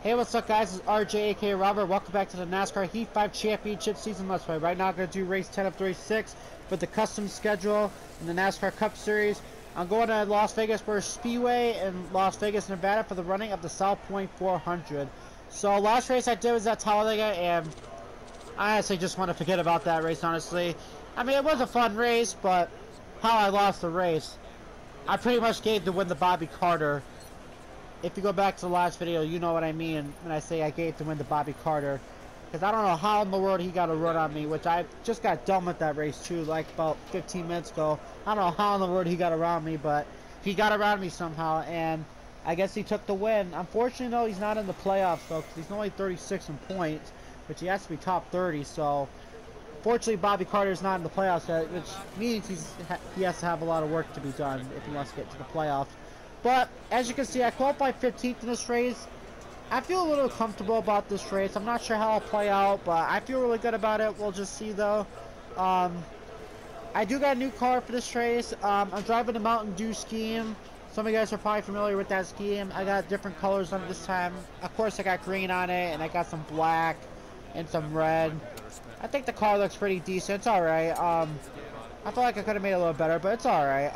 Hey, what's up, guys? It's RJ, aka Rover. Welcome back to the NASCAR Heat 5 Championship Season Let's Play. Right now, I'm going to do race 10 of 36 with the custom schedule in the NASCAR Cup Series. I'm going to Las Vegas Speedway in Las Vegas, Nevada for the running of the South Point 400. So, last race I did was at Talladega, and I honestly just want to forget about that race, honestly. I mean, it was a fun race, but how I lost the race, I pretty much gave the win to Bobby Carter. If you go back to the last video, you know what I mean when I say I gave the win to Bobby Carter. Because I don't know how in the world he got a run on me, which I just got done with that race too, like about 15 minutes ago. I don't know how in the world he got around me, but he got around me somehow, and I guess he took the win. Unfortunately, though, he's not in the playoffs, though, because he's only 36 in points, which he has to be top 30, so fortunately Bobby Carter's not in the playoffs yet, which means he has to have a lot of work to be done if he wants to get to the playoffs. But, as you can see, I qualified 15th in this race. I feel a little comfortable about this race. I'm not sure how it'll play out, but I feel really good about it. We'll just see, though. I do got a new car for this race. I'm driving the Mountain Dew scheme. Some of you guys are probably familiar with that scheme. I got different colors on it this time. Of course, I got green on it, and I got some black and some red. I think the car looks pretty decent. It's alright. I feel like I could have made it a little better, but it's alright.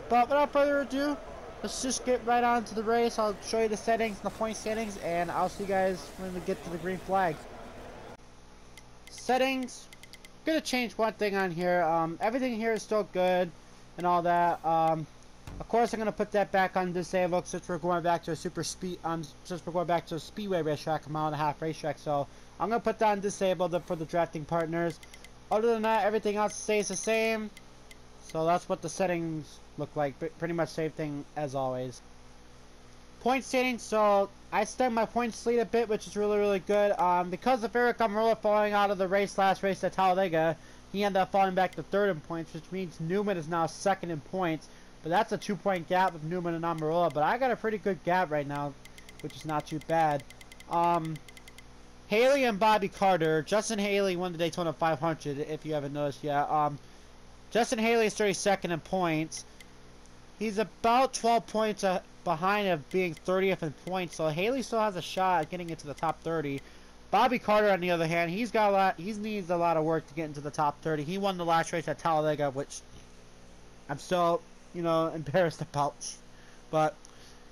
But without further ado, let's just get right on to the race. I'll show you the settings, the point settings, and I'll see you guys when we get to the green flag. Settings. I'm gonna change one thing on here. Everything here is still good and all that. Of course, I'm gonna put that back on disabled since we're going back to a since we're going back to a speedway racetrack, a mile and a half racetrack. So I'm gonna put that on disabled for the drafting partners. Other than that, everything else stays the same. So that's what the settings look like. Pretty much same thing as always. Point standing. So I stemmed my points lead a bit, which is really good. Because of Eric Almirola falling out of the last race at Talladega, he ended up falling back to third in points, which means Newman is now second in points. But that's a 2-point gap with Newman and Almirola. But I got a pretty good gap right now, which is not too bad. Haley and Bobby Carter. Justin Haley won the Daytona 500, if you haven't noticed yet. Justin Haley is 32nd in points. He's about 12 points behind of being 30th in points, so Haley still has a shot at getting into the top 30. Bobby Carter, on the other hand, he needs a lot of work to get into the top 30. He won the last race at Talladega, which I'm still, embarrassed about. But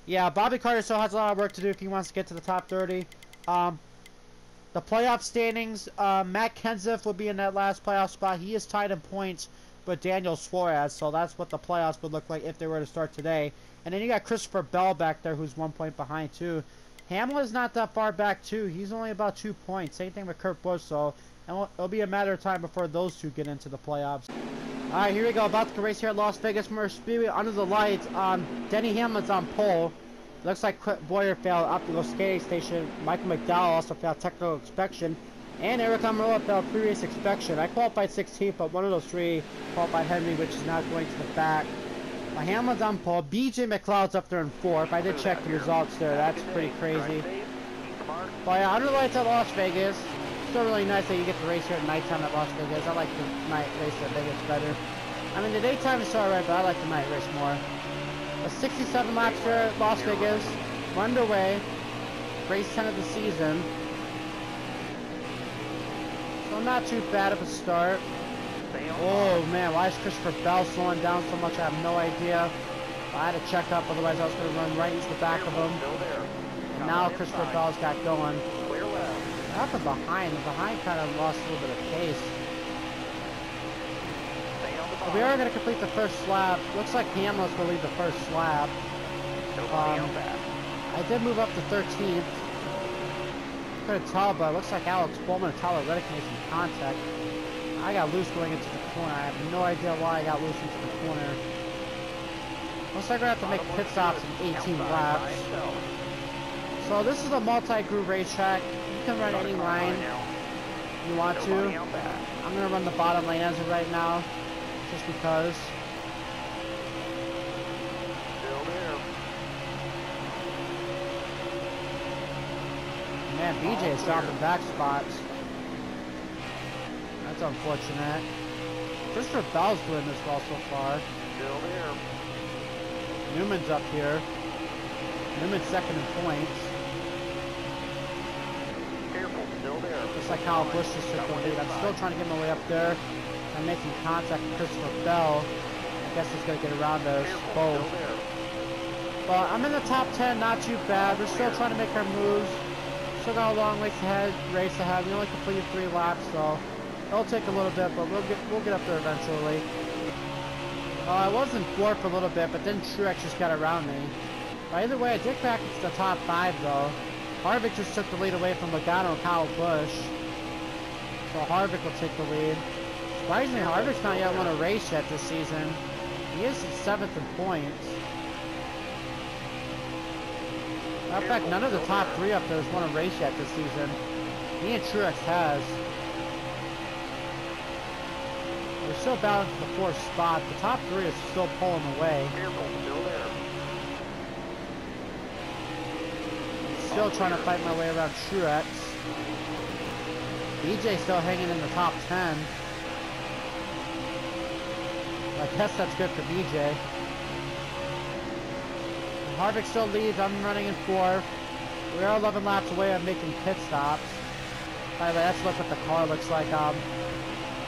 yeah, Bobby Carter still has a lot of work to do if he wants to get to the top 30. The playoff standings, Matt Kenseth will be in that last playoff spot. He is tied in points with Daniel Suarez, so that's what the playoffs would look like if they were to start today. And then you got Christopher Bell back there, who's 1 point behind too. Hamlin's not that far back too. He's only about 2 points. Same thing with Kurt Busch, so it'll be a matter of time before those two get into the playoffs. Alright, here we go. About to race here at Las Vegas Speedway under the lights. Denny Hamlin's on pole. Looks like Clint Boyer failed optical skating station. Michael McDowell also failed technical inspection. And Eric Almirola failed pre-race inspection. I qualified 16th, but one of those three qualified Henry, which is not going to the back. My Hamlin's on pole. BJ McLeod's up there in 4th. I did check the results there. That's pretty crazy. But yeah, under the lights at Las Vegas. Still really nice that you get to race here at nighttime at Las Vegas. I like the night race at Vegas better. I mean, the daytime is still alright, but I like the night race more. A 67 laps here at Las Vegas. We're underway. Race 10 of the season. So not too bad of a start. Oh man, why is Christopher Bell slowing down so much? I have no idea. I had to check up, otherwise I was going to run right into the back of him. And now Christopher Bell's got going. Not from behind. The behind kind of lost a little bit of pace. But we are going to complete the first lap. Looks like Hamlin's going to lead the first lap. I did move up to 13th. Couldn't tell, but it looks like Alex Bowman and Tyler Reddick made some contact. I got loose going into the corner. I have no idea why I got loose into the corner. Looks like we're going to have to make pit stops in 18 laps. So this is a multi-groove racetrack. You can run any line you want to. I'm going to run the bottom lane as of right now, just because. Man, BJ is dropping back spots. That's unfortunate. Christopher Bell's doing this well so far. Newman's up here. Newman's second in points. Just like Kyle Busch just took the lead. I'm still trying to get my way up there. I'm making contact with Christopher Bell. I guess he's going to get around us both. But I'm in the top 10, not too bad. We're still trying to make our moves. Still got a long race ahead. We only completed 3 laps, so it'll take a little bit, but we'll get up there eventually. I was in 4th for a little bit, but then Truex just got around me. But either way, I did back into the top 5 though. Harvick just took the lead away from Logano and Kyle Busch. So Harvick will take the lead. Surprisingly, Harvick's not yet won a race yet this season. He is 7th in points. Matter of fact, none of the top 3 up there has won a race yet this season. Me and Truex has. We're still battling for the 4th spot. The top 3 is still pulling away. Still trying to fight my way around Truex. BJ still hanging in the top 10. I guess that's good for BJ. Harvick still leads. I'm running in 4th. We are 11 laps away. I'm making pit stops. By the way, let's look what the car looks like.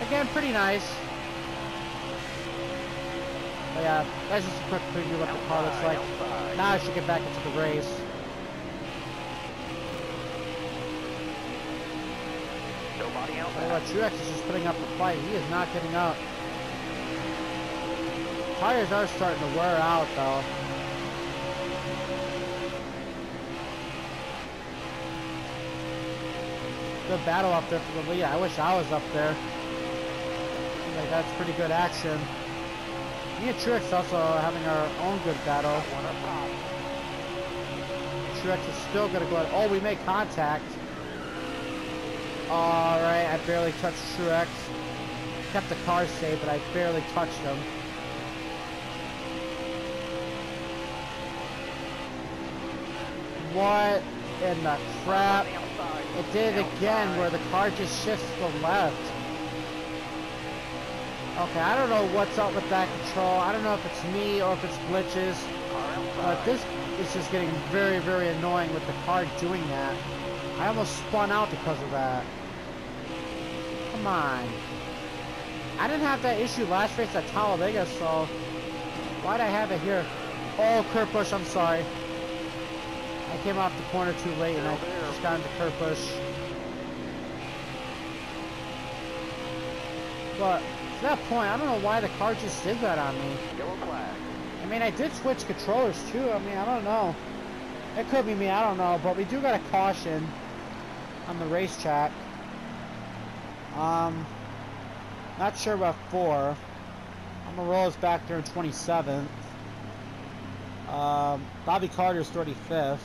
Again, pretty nice. But yeah, that's just a quick preview of what the car looks like. Now I should get back into the race. Truex is just putting up a fight. He is not getting up. Tires are starting to wear out though. Good battle up there for the lead. I wish I was up there. Like, that's pretty good action. Me and Truex also having our own good battle. Truex is still gonna go ahead. Oh, we made contact. Alright, I barely touched Truex. Kept the car safe, but I barely touched him. What in the crap? It did it again where the car just shifts to the left. Okay, I don't know what's up with that control. I don't know if it's me or if it's glitches. But this is just getting very, very annoying with the car doing that. I almost spun out because of that. Come on. I didn't have that issue last race at Talladega, so why'd I have it here? Oh, Kurt Busch, I'm sorry. I came off the corner too late and I just got into Kurt Busch. But to that point, I don't know why the car just did that on me. I mean, I did switch controllers too. I mean, I don't know. It could be me, I don't know. But we do got a caution on the racetrack. Not sure what for. I'm gonna roll us back there in 27th. Bobby Carter's 35th.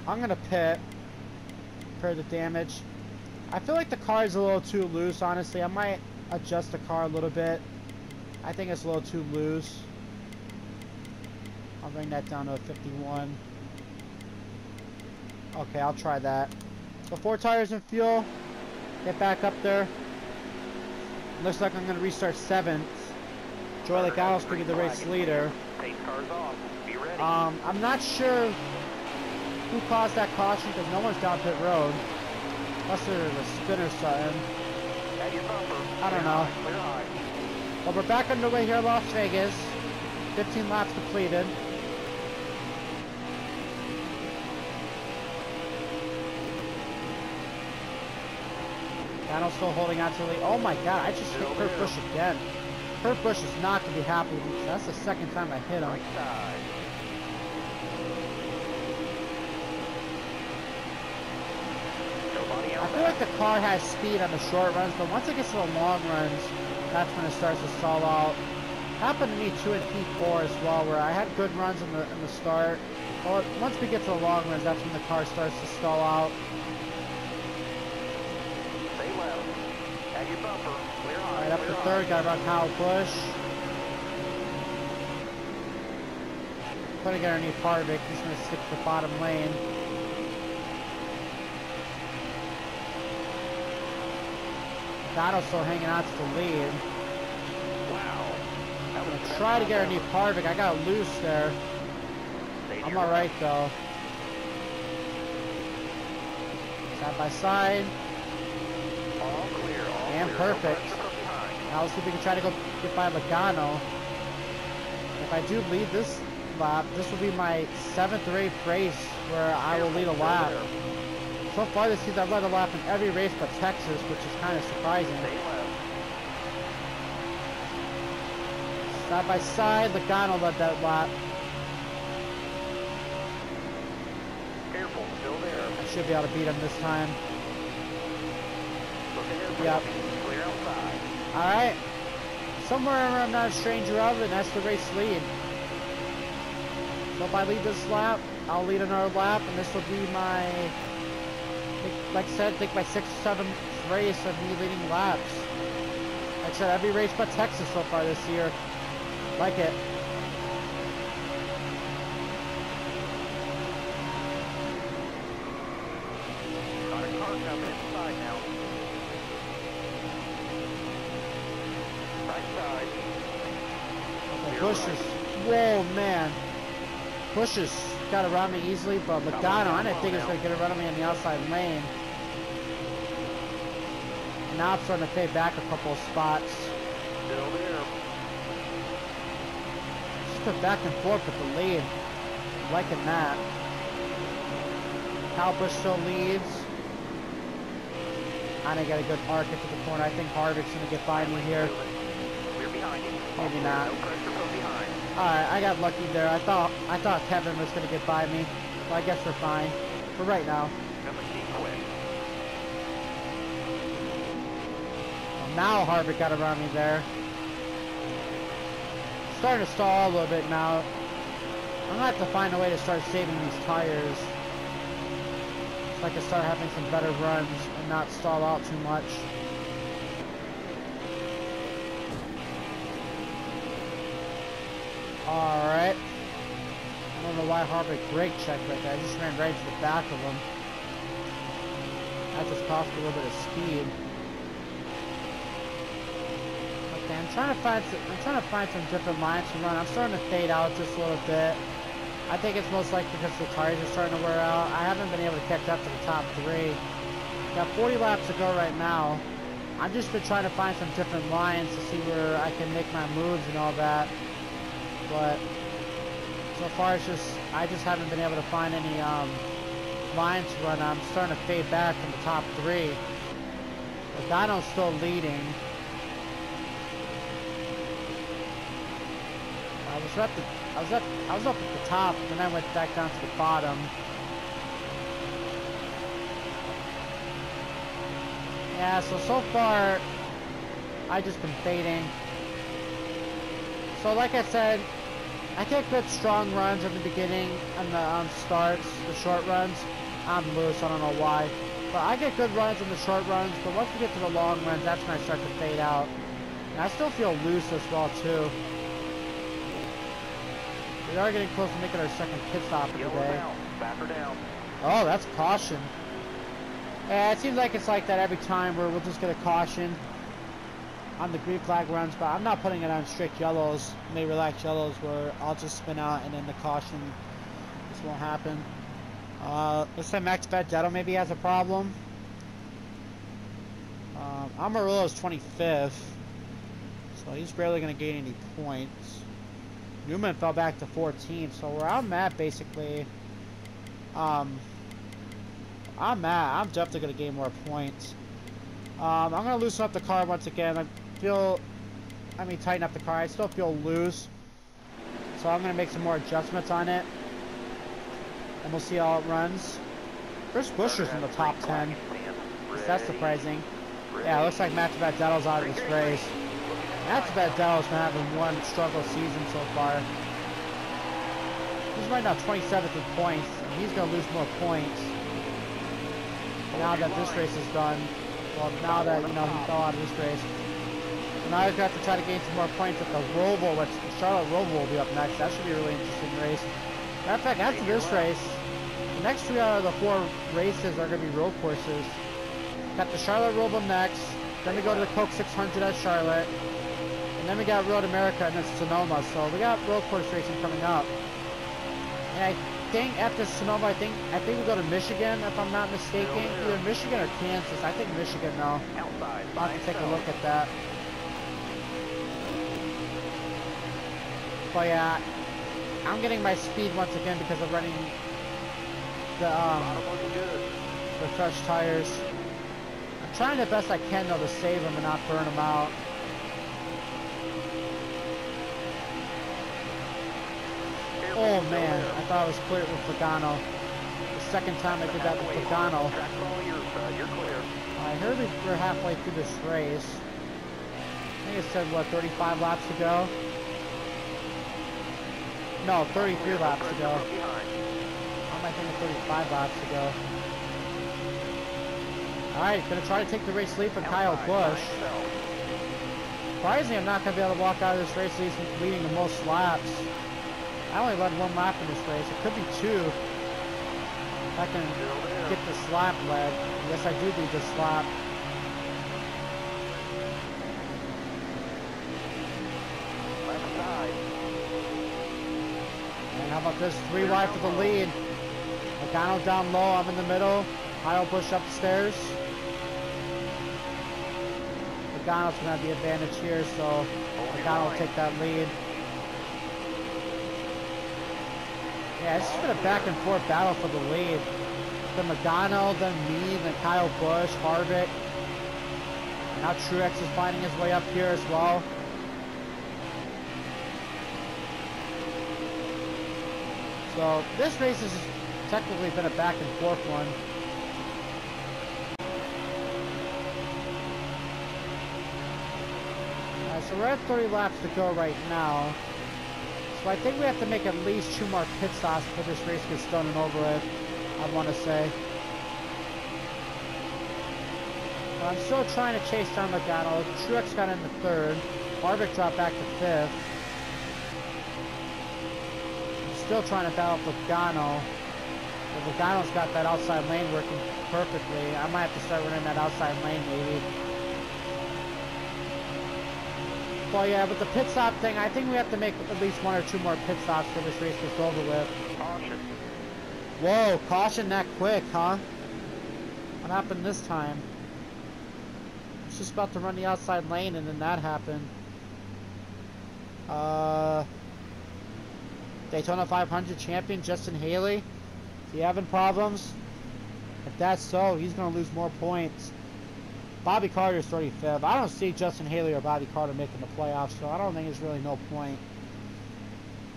I'm gonna pit. Repair the damage. I feel like the car is a little too loose, honestly. I might adjust the car a little bit. I think it's a little too loose. I'll bring that down to a 51. Okay, I'll try that. So 4 tires and fuel. Get back up there. Looks like I'm going to restart 7th. Joey Logano's going to be the race leader. I'm not sure who caused that caution because no one's down pit road. Unless there's a spin or something. I don't know. But we're back underway here in Las Vegas. 15 laps completed. Logano's still holding on to the lead. Oh my god, I just hit Kurt Busch again. Kurt Busch is not going to be happy with me. That's the second time I hit him. I feel like the car has speed on the short runs, but once it gets to the long runs, that's when it starts to stall out. Happened to me too in P4 as well, where I had good runs in the start. But once we get to the long runs, that's when the car starts to stall out. Alright, up to 3rd, got around Kyle Busch. Putting underneath Harvick, he's going to stick to the bottom lane. Logano's still hanging on to the lead. Wow. I'm going to try to get underneath Harvick. I got loose there. I'm alright though. Side by side. All clear, all And clear. perfect. No pressure from behind. Now let's see if we can try to go get by Logano. If I do lead this lap, this will be my 7th or 8th race where I will lead a lap. So far this season, I've led a lap in every race but Texas, which is kind of surprising. Stay left. Side by side, Logano led that lap. Careful, still there. I should be able to beat him this time. Look ahead. Yep. Clear outside. Alright. Somewhere I'm not a stranger of, and that's the race lead. So if I lead this lap, I'll lead another lap, and this will be my, like I said, I think my 6th or 7th race of me leading laps. Like I said, every race but Texas so far this year. Like it. Got a car coming inside now. Right side. Okay, Bushes. Whoa, man. Bushes got around me easily, but Logano, I didn't think he was going to get around me on the outside lane. Now I'm starting to fade back a couple of spots. Still there. Just go back and forth with the lead. Liking that. Kyle Busch still leads. I didn't get a good arc into the corner. I think Harvick's going to get by me here. We're behind you. Maybe not. No pressure from behind. Alright, I got lucky there. I thought Kevin was going to get by me. So I guess we're fine. For right now. Gonna keep quick. Well, now Harvick got around me there. Starting to stall a little bit now. I'm going to have to find a way to start saving these tires. So I can start having some better runs and not stall out too much. Alright. I don't know why Harvick brake checked right there. I just ran right to the back of him. That just cost me a little bit of speed. Okay, I'm trying to find some different lines to run. I'm starting to fade out just a little bit. I think it's most likely because the tires are starting to wear out. I haven't been able to catch up to the top 3. Got 40 laps to go right now. I've just been trying to find some different lines to see where I can make my moves and all that. But so far it's just, I just haven't been able to find any lines to run. I'm starting to fade back from the top 3. Logano's still leading. I was up at the top, then I went back down to the bottom. Yeah, so far I just been fading. So like I said, I get good strong runs at the beginning and the starts, the short runs. I'm loose, I don't know why. But I get good runs in the short runs, but once we get to the long runs, that's when I start to fade out. And I still feel loose as well too. We are getting close to making our second pit stop of the day. Back her down. Oh, that's caution. Yeah, it seems like it's like that every time where we'll just get a caution on the green flag runs, but I'm not putting it on strict yellows, maybe relaxed yellows, where I'll just spin out and then the caution just won't happen. Looks like Max Benedetto maybe has a problem. Amarillo's 25th, so he's barely going to gain any points. Newman fell back to 14th, so where I'm at basically, I'm definitely going to gain more points. I'm going to loosen up the car once again. Tighten up the car. I still feel loose, so I'm going to make some more adjustments on it, and we'll see how it runs. Chris Buescher's in the top 10. That's surprising. Yeah, it looks like Max Benedetto's out of this race. Max Benedetto's been having one struggle season so far. He's right now 27th in points, and he's going to lose more points now that this race is done. Well, now that, he fell out of this race. So now he's got to try to gain some more points at the Rover, which Charlotte Rover will be up next. That should be a really interesting race. Matter of fact, after this race, the next 3 out of the 4 races are going to be road courses. Got the Charlotte Rover next, then we go to the Coke 600 at Charlotte, and then we got Road America and then Sonoma. So we got road course racing coming up. And think after Sonoma, I think we go to Michigan if I'm not mistaken. Either Michigan or Kansas. I think Michigan though. Outside. I'll have to take a look at that. But yeah, I'm getting my speed once again because of running the fresh tires. I'm trying the best I can though to save them and not burn them out. Oh man, I thought I was clear with Pagano. The second time I did that with Pagano. I heard we're halfway through this race. I think it said, what, 35 laps to go? No, 33 laps to go. How am I thinking 35 laps to go? Alright, gonna try to take the race lead from Kyle Busch. Surprisingly, I'm not gonna be able to walk out of this race leading the most laps. I only led one lap in this race. It could be two. If I can get this lap led. Yes, I do lead this lap. And how about this? 3 wide for the lead. Pagano down low. I'm in the middle. Kyle Busch upstairs. Pagano's going to have the advantage here, so Pagano will take that lead. Yeah, it's just been a back and forth battle for the lead. Then Pagano, then me, then Kyle Busch, Harvick. Now Truex is finding his way up here as well. So this race has technically been a back and forth one. So we're at 30 laps to go right now. So I think we have to make at least 2 more pit stops before this race gets done and over with, I want to say. But I'm still trying to chase down Pagano. Truex got into 3rd. Harvick dropped back to 5th. I'm still trying to battle Pagano. But Pagano's got that outside lane working perfectly. I might have to start running that outside lane maybe. Well, yeah, with the pit stop thing, I think we have to make at least 1 or 2 more pit stops for this race gets over with. Caution. Whoa, caution that quick, huh? What happened this time? I was just about to run the outside lane and then that happened. Daytona 500 champion Justin Haley. Is he having problems? If that's so, he's going to lose more points. Bobby Carter's 35th. I don't see Justin Haley or Bobby Carter making the playoffs, so I don't think there's really no point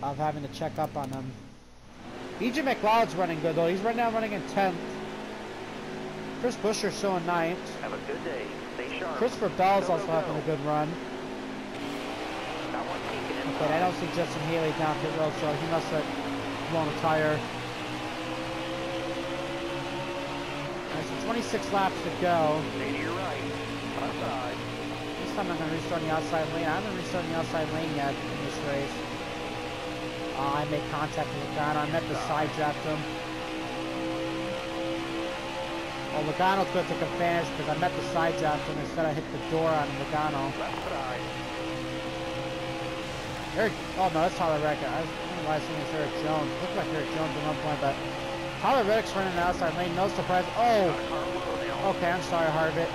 of having to check up on them. BJ McLeod's running good, though. He's right now running in 10th. Chris Buescher's showing 9th. Have a good day. Stay sharp. Christopher Bell's also having a good run. Okay, I don't see Justin Haley down pit road, so he must have blown a tire. So 26 laps to go. Stay to your right. Outside. This time I'm going to restart the outside lane. I haven't restarted the outside lane yet in this race. I made contact with Logano. I meant to side draft him. Well, Logano's going to take advantage because I meant to side draft him. Instead I hit the door on Logano. Left side. Eric, oh no, that's Tyler Reddick. I don't know why I was thinking it's Eric Jones. It looked like Eric Jones at one point, but Tyler Reddick's running the outside lane. No surprise. Oh! Okay, I'm sorry, Harvick.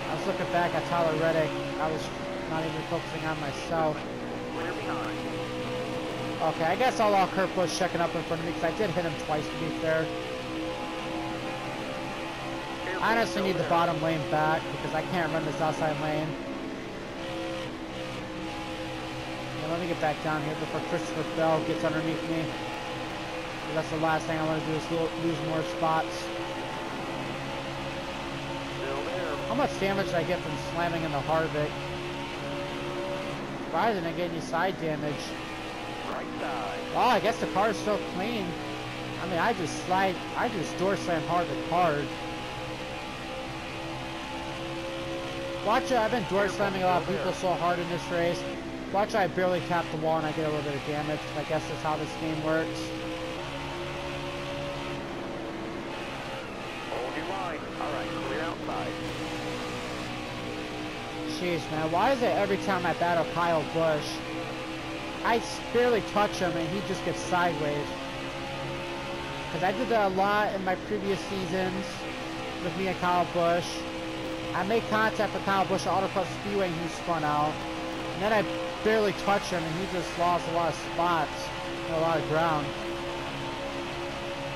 I was looking back at Tyler Reddick. I was not even focusing on myself. Clear behind. Okay, I guess I'll allow Kurt Busch checking up in front of me because I did hit him twice to be fair. I honestly need the bottom lane back because I can't run this outside lane. Yeah, let me get back down here before Christopher Bell gets underneath me. That's the last thing I want to do is lose more spots. Still there. How much damage did I get from slamming into Harvick? Why didn't I get any side damage? Right side. Oh, I guess the car is still clean. I mean, I just door slammed Harvick hard. Watch it, I've been door slamming a lot of people so hard in this race. Watch, I barely tap the wall and I get a little bit of damage. I guess that's how this game works. Hold your line. Alright, clear outside. Jeez, man, why is it every time I battle Kyle Busch, I barely touch him and he just gets sideways? because I did that a lot in my previous seasons with me and Kyle Busch. I made contact with Kyle Busch at Autocross Speedway and he spun out. And then I barely touched him and he just lost a lot of spots and a lot of ground.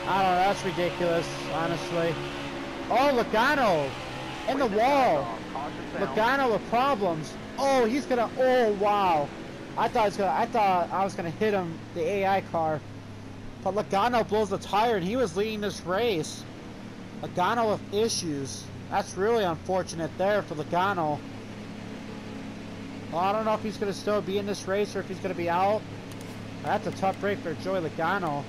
I don't know, that's ridiculous, honestly. Oh, Logano! In the wall! Logano with problems. Oh, he's gonna, oh wow. I thought I was gonna hit him, the AI car. But Logano blows the tire and he was leading this race. Logano with issues. That's really unfortunate there for Logano. Well, I don't know if he's gonna still be in this race or if he's gonna be out. That's a tough break for Joey Logano.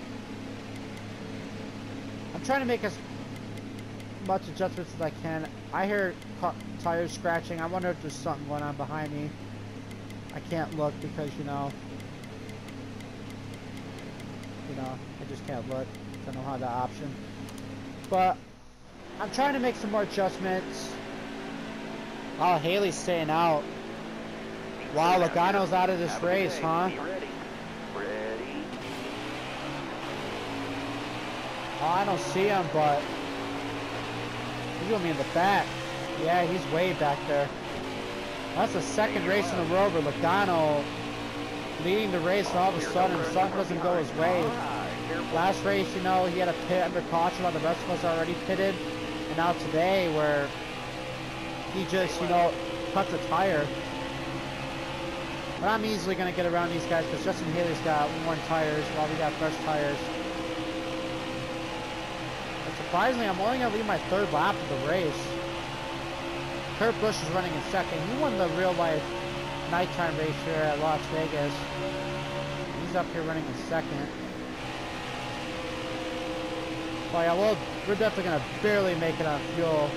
I'm trying to make as much adjustments as I can. I hear tires scratching. I wonder if there's something going on behind me. I can't look because, you know, I just can't look. I don't have that option. But I'm trying to make some more adjustments. Oh, Haley's staying out. Wow, Logano's out of this race, huh? Oh, I don't see him, but he's gonna be in the back. Yeah, he's way back there. That's the second race in a Rover. Logano leading the race, and all of a sudden something doesn't go his way. Last race, you know, he had a pit under caution while the rest of us are already pitted. And now today, where he just, you know, cut the tire. But I'm easily going to get around these guys because Justin Haley's got worn tires while we got fresh tires. But surprisingly, I'm only going to lead my third lap of the race. Kurt Busch is running in second. He won the real-life nighttime race here at Las Vegas. He's up here running in second. But yeah, we're definitely going to barely make it on fuel.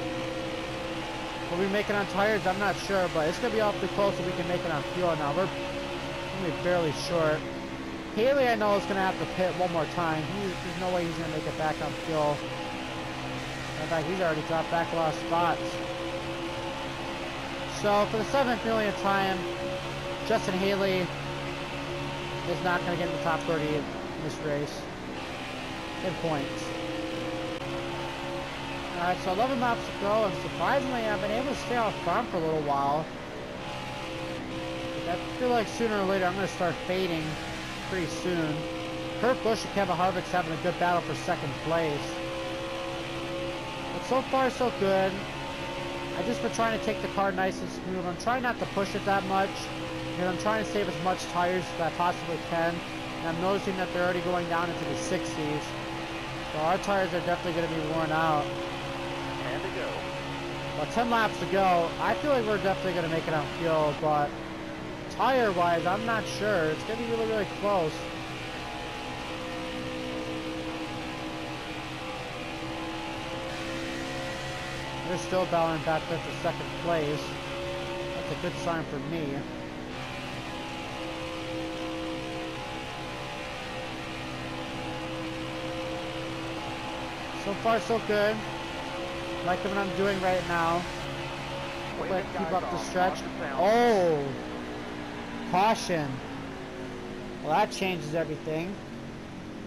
Will we make it on tires? I'm not sure, but it's going to be awfully close if we can make it on fuel now. We're going to be barely short. Haley, I know, is going to have to pit one more time. There's no way he's going to make it back on fuel. In fact, he's already dropped back a lot of spots. So, for the 7th millionth time, Justin Haley is not going to get in the top 30 in this race. In points. Alright, so 11 laps to go, and surprisingly, I've been able to stay out front for a little while. I feel like sooner or later I'm going to start fading pretty soon. Kurt Busch and Kevin Harvick's having a good battle for second place. But so far, so good. I've just been trying to take the car nice and smooth. I'm trying not to push it that much, because I'm trying to save as much tires as I possibly can. And I'm noticing that they're already going down into the 60s. So our tires are definitely going to be worn out. And to go. Well, 10 laps to go. I feel like we're definitely going to make it on fuel, but tire-wise, I'm not sure. It's going to be really, really close. They're still battling back there for second place. That's a good sign for me. So far, so good. Like what I'm doing right now. Hopefully I can keep up the stretch. Oh! Caution. Well, that changes everything.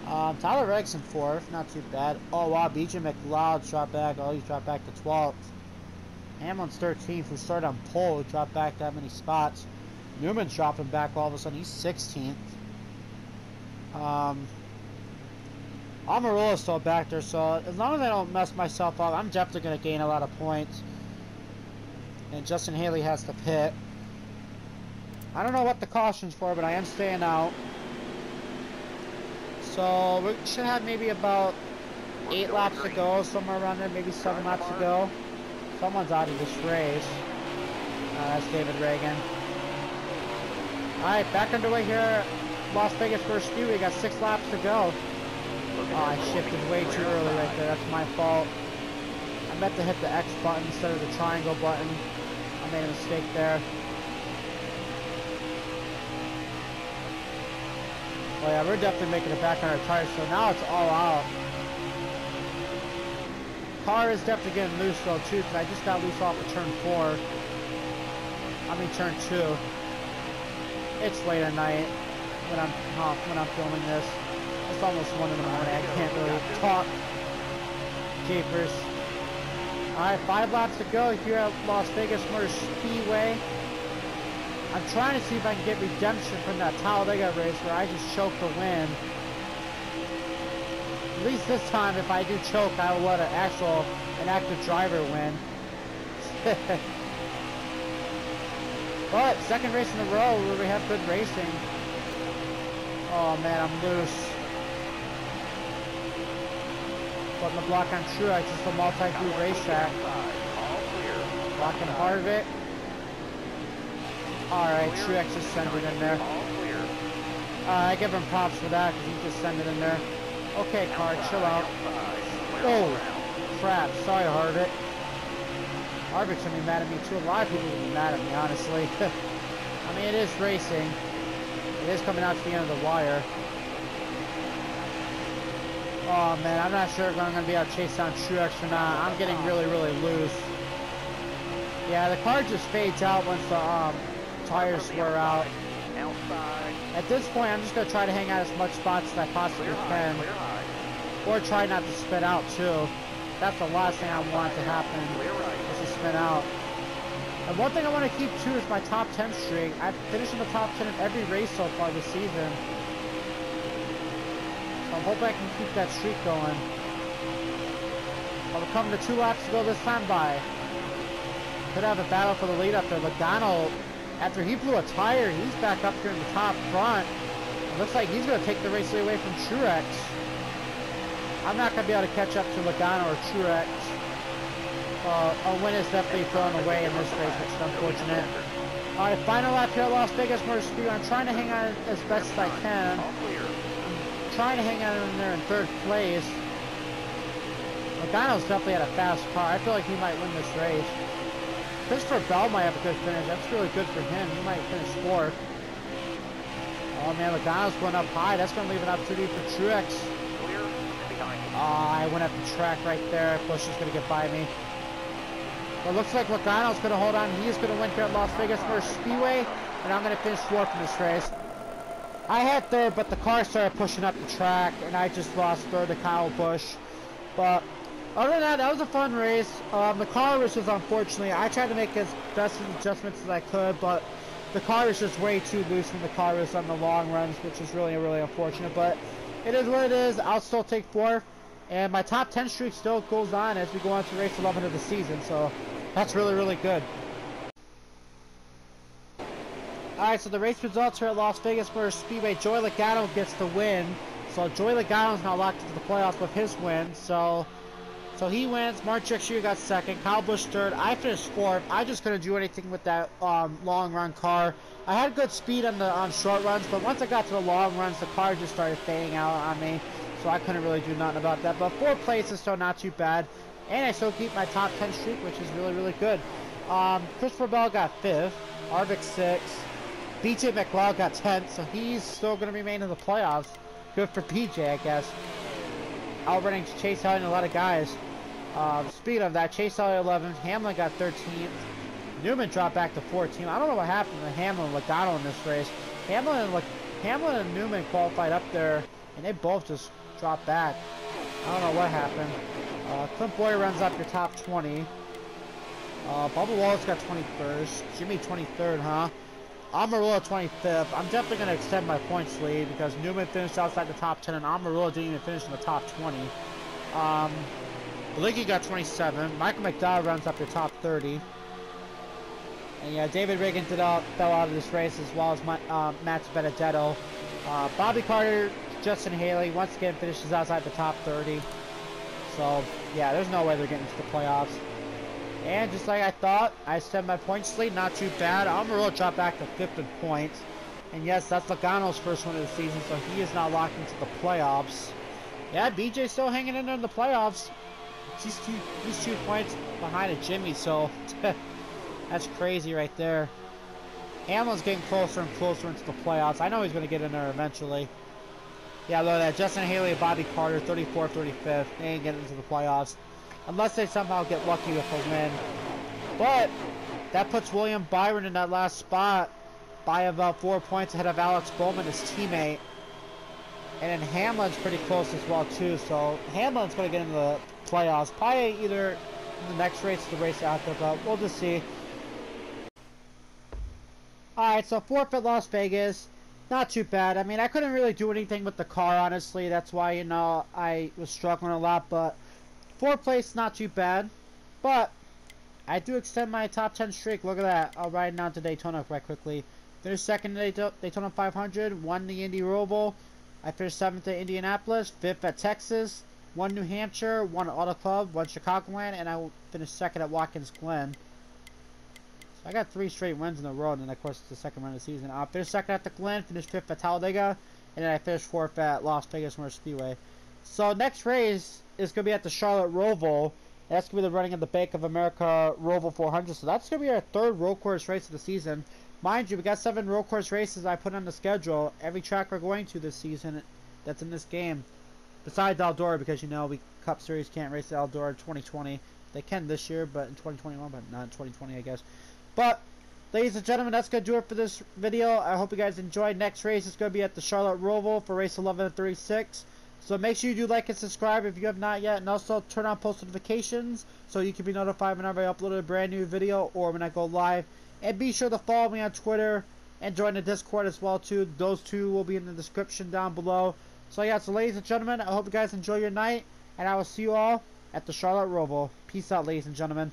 Tyler Regg's in 4th. Not too bad. Oh, wow. BJ McLeod dropped back. Oh, he's dropped back to 12th. Hamlin's 13th, who started on pole, dropped back that many spots. Newman's dropping back all of a sudden. He's 16th. Amarolla's still back there, so as long as I don't mess myself up, I'm definitely going to gain a lot of points. And Justin Haley has to pit. I don't know what the caution's for, but I am staying out. So we should have maybe about 8 laps to go, somewhere around there, maybe 7 laps to go. Someone's out of this race. That's David Reagan. Alright, back underway here at Las Vegas First Speedway. We got 6 laps to go. Oh, I shifted way too early right there. That's my fault. I meant to hit the X button instead of the triangle button. I made a mistake there. Oh yeah, we're definitely making it back on our tires, so now it's all out. Car is definitely getting loose though too, because I just got loose off of turn 4. I mean turn 2. It's late at night when I'm filming this. It's almost 1 in the morning. I can't really talk. Jeepers. Alright, 5 laps to go here at Las Vegas Motor Speedway. I'm trying to see if I can get redemption from that Talladega race where I just choked the win. At least this time, if I do choke, I will let an active driver win. But second race in a row where we have good racing. Oh man, I'm loose. Putting the block on Truex. It's a multi-crew racetrack. Blocking Harvick. Alright, Truex just sent it in there. I give him props for that because he just sent it in there. Okay, car, chill out. Oh, crap. Sorry, Harvick. Harvick's gonna be mad at me too. A lot of people will be mad at me, honestly. I mean, it is racing. It is coming out to the end of the wire. Oh man, I'm not sure if I'm gonna be able to chase down Truex or not. I'm getting really, really loose. Yeah, the car just fades out once the tires wear out. At this point, I'm just gonna try to hang out as much spots as I possibly can, or try not to spin out too. That's the last thing I want to happen, is to spin out. And one thing I want to keep too is my top 10 streak. I've finished in the top 10 in every race so far this season. So I'm hoping I can keep that streak going. Well, we're coming to 2 laps to go this time by. Could have a battle for the lead up there. Logano, after he blew a tire, he's back up here in the top front. It looks like he's going to take the race away from Truex. I'm not going to be able to catch up to Logano or Truex. A win is definitely thrown away in this race, which is unfortunate. Alright, final lap here at Las Vegas Motor Speedway. I'm trying to hang on as best as I can. I'm trying to hang on in there in 3rd place. Logano's definitely had a fast car. I feel like he might win this race. Christopher Bell might have a good finish. That's really good for him. He might finish 4th. Oh man, Logano's going up high. That's going to leave an opportunity for Truex. Oh, I went up the track right there. Bush is going to get by me. Well, it looks like Logano's going to hold on. He is going to win here at Las Vegas Motor Speedway. And I'm going to finish 4th in this race. I had 3rd, but the car started pushing up the track. And I just lost 3rd to Kyle Busch. But other than that, that was a fun race. The car was just, unfortunately, I tried to make as best adjustments as I could. But the car was just way too loose when the car was on the long runs. Which is really, really unfortunate. But it is what it is. I'll still take 4th. And my top 10 streak still goes on as we go on to race 11 of the season. So that's really, really good. Alright, so the race results here at Las Vegas Motor Speedway. Joey Logano gets the win. So Joey Logano's now locked into the playoffs with his win. So he wins. Mark Truex got 2nd. Kyle Busch 3rd. I finished 4th. I just couldn't do anything with that long run car. I had good speed on short runs, but once I got to the long runs, the car just started fading out on me. So I couldn't really do nothing about that. But 4th place is still not too bad. And I still keep my top 10 streak, which is really, really good. Christopher Bell got 5th. Harvick 6th. BJ McLeod got 10th. So he's still going to remain in the playoffs. Good for BJ, I guess. Outrunning Chase Elliott and a lot of guys. Speaking of that, Chase Elliott 11th. Hamlin got 13th. Newman dropped back to 14th. I don't know what happened to Hamlin and Logano in this race. Hamlin and Newman qualified up there, and they both just dropped back. I don't know what happened. Clint Boyer runs up your top 20. Bubba Wallace got 21st. Jimmy 23rd, huh? Amarillo 25th. I'm definitely going to extend my points lead because Newman finished outside the top 10 and Amarillo didn't even finish in the top 20. Blakey got 27. Michael McDowell runs up your top 30. And yeah, David Riggin fell out of this race as well as Matt Benedetto. Bobby Carter, Justin Haley once again finishes outside the top 30. So yeah, there's no way they're getting to the playoffs. And just like I thought, I extend my points lead, not too bad. Amarillo dropped back to 5th in points. And yes, that's Logano's first one of the season, so he is now locked into the playoffs. Yeah, BJ's still hanging in there in the playoffs. He's 2 points behind a Jimmy, so that's crazy right there. Hamlin's getting closer and closer into the playoffs. I know he's going to get in there eventually. Yeah, look at that. Justin Haley and Bobby Carter, 34th, 35th. They ain't getting into the playoffs. Unless they somehow get lucky with a win. But that puts William Byron in that last spot by about 4 points ahead of Alex Bowman, his teammate. And then Hamlin's pretty close as well too. So Hamlin's going to get into the playoffs. Probably either in the next race or the race after, but we'll just see. Alright, so fourth at Las Vegas. Not too bad. I mean, I couldn't really do anything with the car, honestly. That's why, you know, I was struggling a lot. But fourth place, not too bad. But I do extend my top 10 streak. Look at that. I'll ride down to Daytona quite quickly. Finished second at Daytona 500. Won the Indy Roval. I finished 7th at Indianapolis. 5th at Texas. 1 New Hampshire. 1 Auto Club. 1 Chicagoland. And I finished 2nd at Watkins Glen. So I got 3 straight wins in a row. And then, of course, it's the 2nd run of the season. I finished 2nd at the Glen. Finished 5th at Talladega. And then I finished 4th at Las Vegas Motor Speedway. So next race is going to be at the Charlotte Roval. That's going to be the running of the Bank of America Roval 400. So that's going to be our 3rd road course race of the season. Mind you, we got 7 road course races I put on the schedule. Every track we're going to this season that's in this game. Besides Eldora, because, you know, we Cup Series can't race at Eldora in 2020. They can this year, but in 2021, but not in 2020, I guess. But, ladies and gentlemen, that's going to do it for this video. I hope you guys enjoyed. Next race is going to be at the Charlotte Roval for race 11 and 36. So make sure you do like and subscribe if you have not yet, and also turn on post notifications so you can be notified whenever I upload a brand new video or when I go live. And be sure to follow me on Twitter and join the Discord as well too. Those two will be in the description down below. So yeah, so ladies and gentlemen, I hope you guys enjoy your night, and I will see you all at the Charlotte Roval. Peace out, ladies and gentlemen.